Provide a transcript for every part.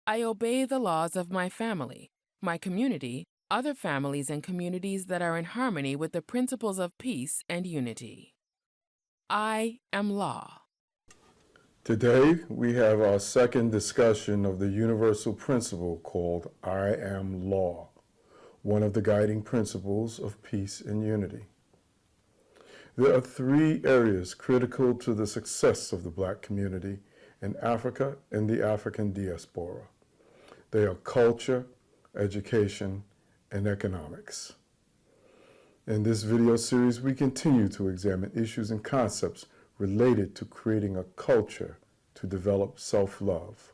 I obey the laws of my family, my community, other families and communities that are in harmony with the principles of peace and unity. I am law. Today, we have our second discussion of the universal principle called I am law, one of the guiding principles of peace and unity. There are three areas critical to the success of the Black community in Africa and the African diaspora. They are culture, education, and economics. In this video series, we continue to examine issues and concepts related to creating a culture to develop self-love,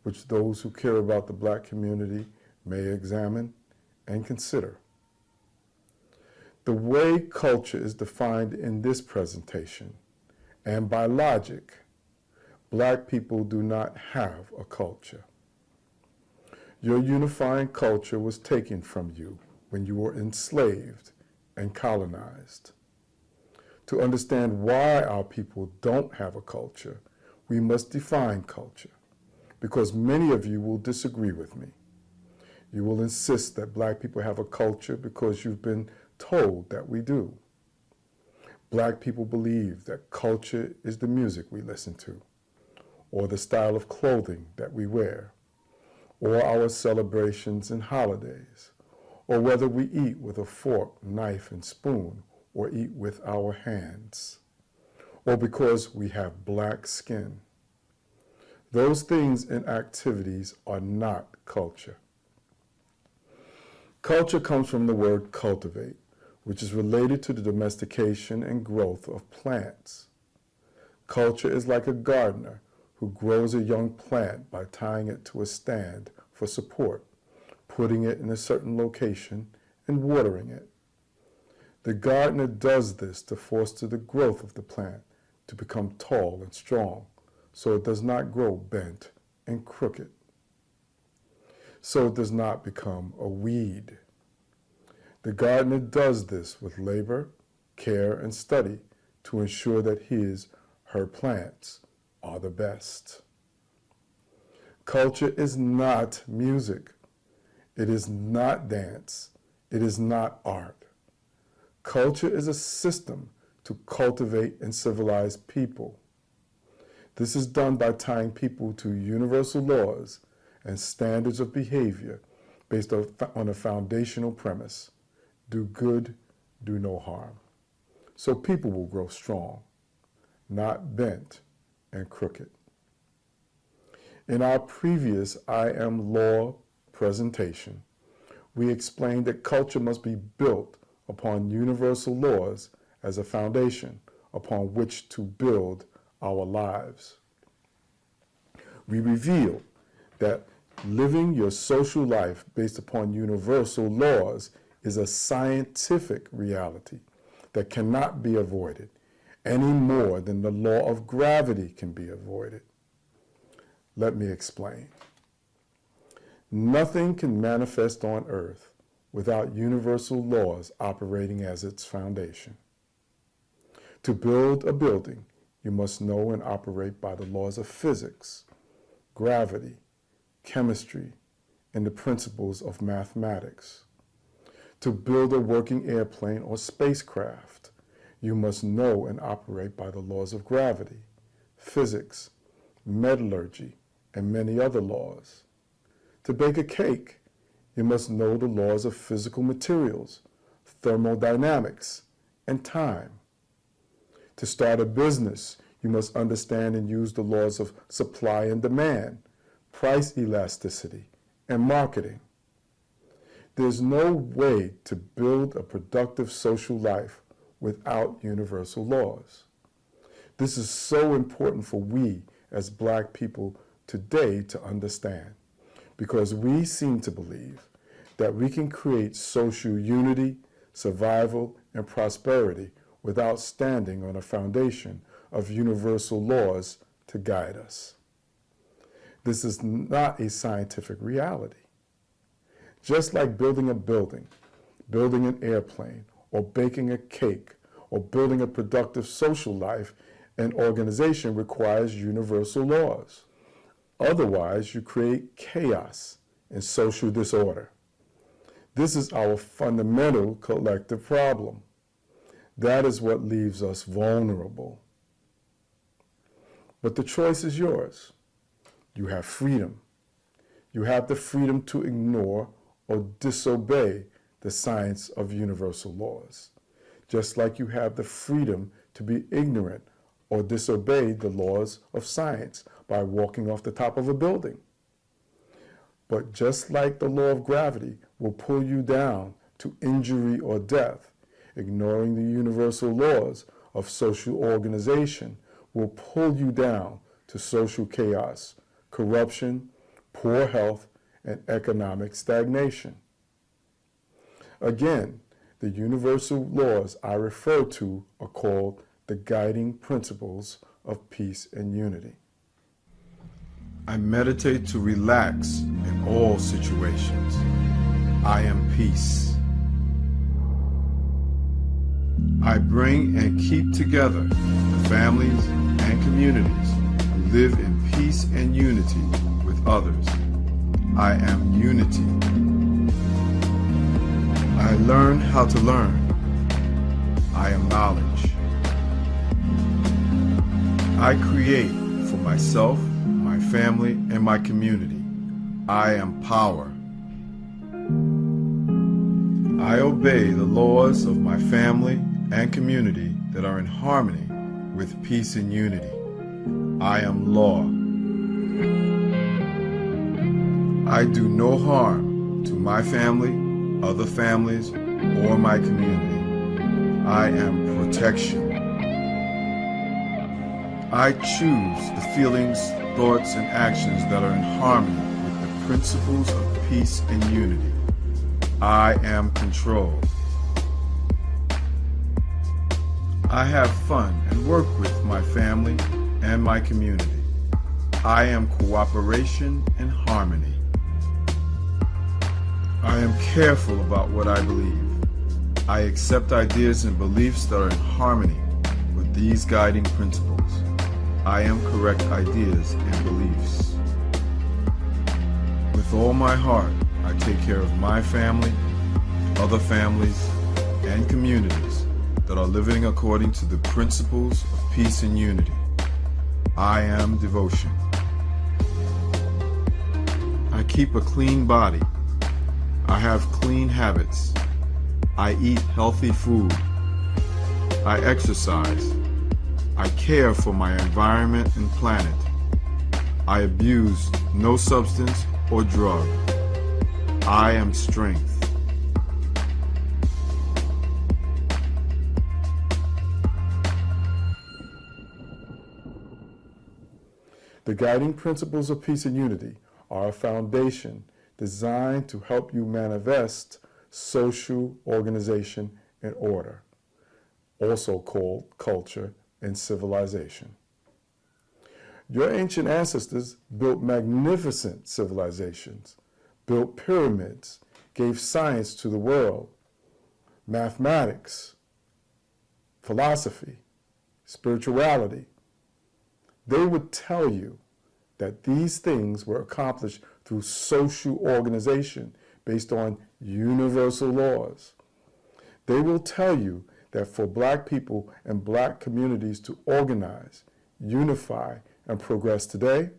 which those who care about the Black community may examine and consider. The way culture is defined in this presentation, and by logic, Black people do not have a culture. Your unifying culture was taken from you when you were enslaved and colonized. To understand why our people don't have a culture, we must define culture, because many of you will disagree with me. You will insist that Black people have a culture because you've been told that we do. Black people believe that culture is the music we listen to, or the style of clothing that we wear, or our celebrations and holidays, or whether we eat with a fork, knife, and spoon, or eat with our hands, or because we have Black skin. Those things and activities are not culture. Culture comes from the word cultivate, which is related to the domestication and growth of plants. Culture is like a gardener who grows a young plant by tying it to a stand for support, putting it in a certain location, and watering it. The gardener does this to foster the growth of the plant to become tall and strong, so it does not grow bent and crooked, so it does not become a weed. The gardener does this with labor, care, and study to ensure that her plants are the best. Culture is not music. It is not dance. It is not art. Culture is a system to cultivate and civilize people. This is done by tying people to universal laws and standards of behavior based on a foundational premise: do good, do no harm. So people will grow strong, not bent and crooked. In our previous I Am Law presentation, we explained that culture must be built upon universal laws as a foundation upon which to build our lives. We revealed that living your social life based upon universal laws is a scientific reality that cannot be avoided any more than the law of gravity can be avoided. Let me explain. Nothing can manifest on earth without universal laws operating as its foundation. To build a building, you must know and operate by the laws of physics, gravity, chemistry, and the principles of mathematics. To build a working airplane or spacecraft, you must know and operate by the laws of gravity, physics, metallurgy, and many other laws. To bake a cake, you must know the laws of physical materials, thermodynamics, and time. To start a business, you must understand and use the laws of supply and demand, price elasticity, and marketing. There's no way to build a productive social life without universal laws. This is so important for we as Black people today to understand, because we seem to believe that we can create social unity, survival, and prosperity without standing on a foundation of universal laws to guide us. This is not a scientific reality. Just like building a building, building an airplane, or baking a cake, or building a productive social life, an organization requires universal laws. Otherwise, you create chaos and social disorder. This is our fundamental collective problem. That is what leaves us vulnerable. But the choice is yours. You have freedom. You have the freedom to ignore or disobey the science of universal laws, just like you have the freedom to be ignorant or disobey the laws of science by walking off the top of a building. But just like the law of gravity will pull you down to injury or death, ignoring the universal laws of social organization will pull you down to social chaos, corruption, poor health, and economic stagnation. Again, the universal laws I refer to are called the guiding principles of peace and unity. I meditate to relax in all situations. I am peace. I bring and keep together the families and communities who live in peace and unity with others. I am unity. I learn how to learn. I am knowledge. I create for myself, my family, and my community. I am power. I obey the laws of my family and community that are in harmony with peace and unity. I am law. I do no harm to my family, other families, or my community. I am protection. I choose the feelings, thoughts, and actions that are in harmony with the principles of peace and unity. I am control. I have fun and work with my family and my community. I am cooperation and harmony. I am careful about what I believe. I accept ideas and beliefs that are in harmony with these guiding principles. I am correct ideas and beliefs. With all my heart, I take care of my family, other families, and communities that are living according to the principles of peace and unity. I am devotion. I keep a clean body. I have clean habits. I eat healthy food. I exercise. I care for my environment and planet. I abuse no substance or drug. I am strength. The guiding principles of peace and unity are a foundation designed to help you manifest social organization and order, also called culture and civilization. Your ancient ancestors built magnificent civilizations, built pyramids, gave science to the world, mathematics, philosophy, spirituality. They would tell you that these things were accomplished through social organization based on universal laws. They will tell you that for Black people and Black communities to organize, unify, and progress today,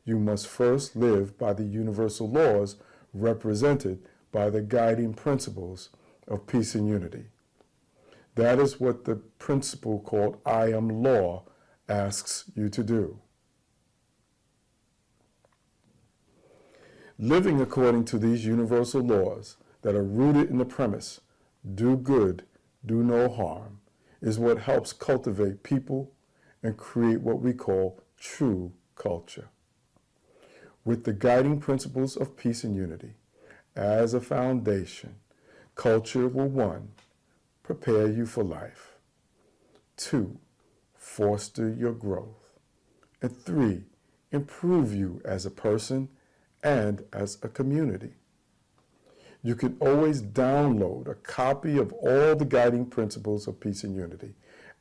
you must first live by the universal laws represented by the guiding principles of peace and unity. That is what the principle called I am law asks you to do. Living according to these universal laws that are rooted in the premise, do good, do no harm, is what helps cultivate people and create what we call true culture. With the guiding principles of peace and unity as a foundation, culture will 1, prepare you for life, 2, foster your growth, and 3, improve you as a person and as a community. You can always download a copy of all the guiding principles of peace and unity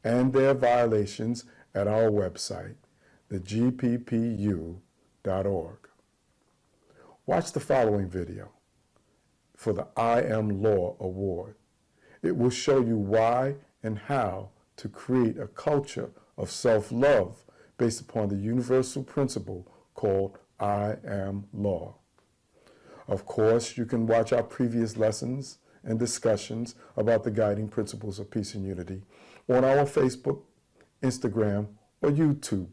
and their violations at our website, thegppu.org. Watch the following video for the I Am Law Award. It will show you why and how to create a culture of self-love based upon the universal principle called I Am Law. Of course, you can watch our previous lessons and discussions about the guiding principles of peace and unity on our Facebook, Instagram, or YouTube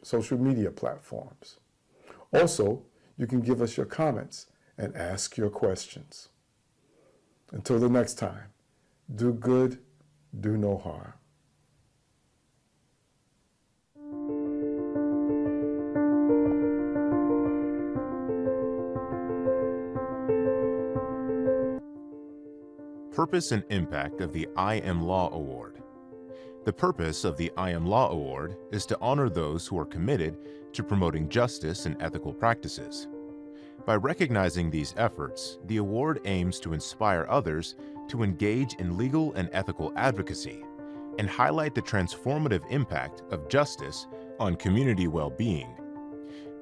social media platforms. Also, you can give us your comments and ask your questions. Until the next time, do good, do no harm. Purpose and impact of the I Am Law Award. The purpose of the I Am Law Award is to honor those who are committed to promoting justice and ethical practices. By recognizing these efforts, the award aims to inspire others to engage in legal and ethical advocacy and highlight the transformative impact of justice on community well-being.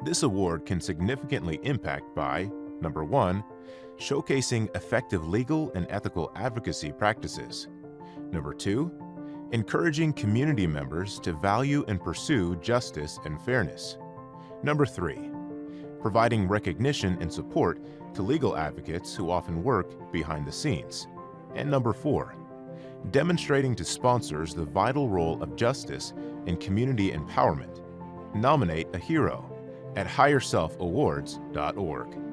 This award can significantly impact by, number one, showcasing effective legal and ethical advocacy practices. Number two, encouraging community members to value and pursue justice and fairness. Number three, providing recognition and support to legal advocates who often work behind the scenes. And number four, demonstrating to sponsors the vital role of justice in community empowerment. Nominate a hero at higherselfawards.org.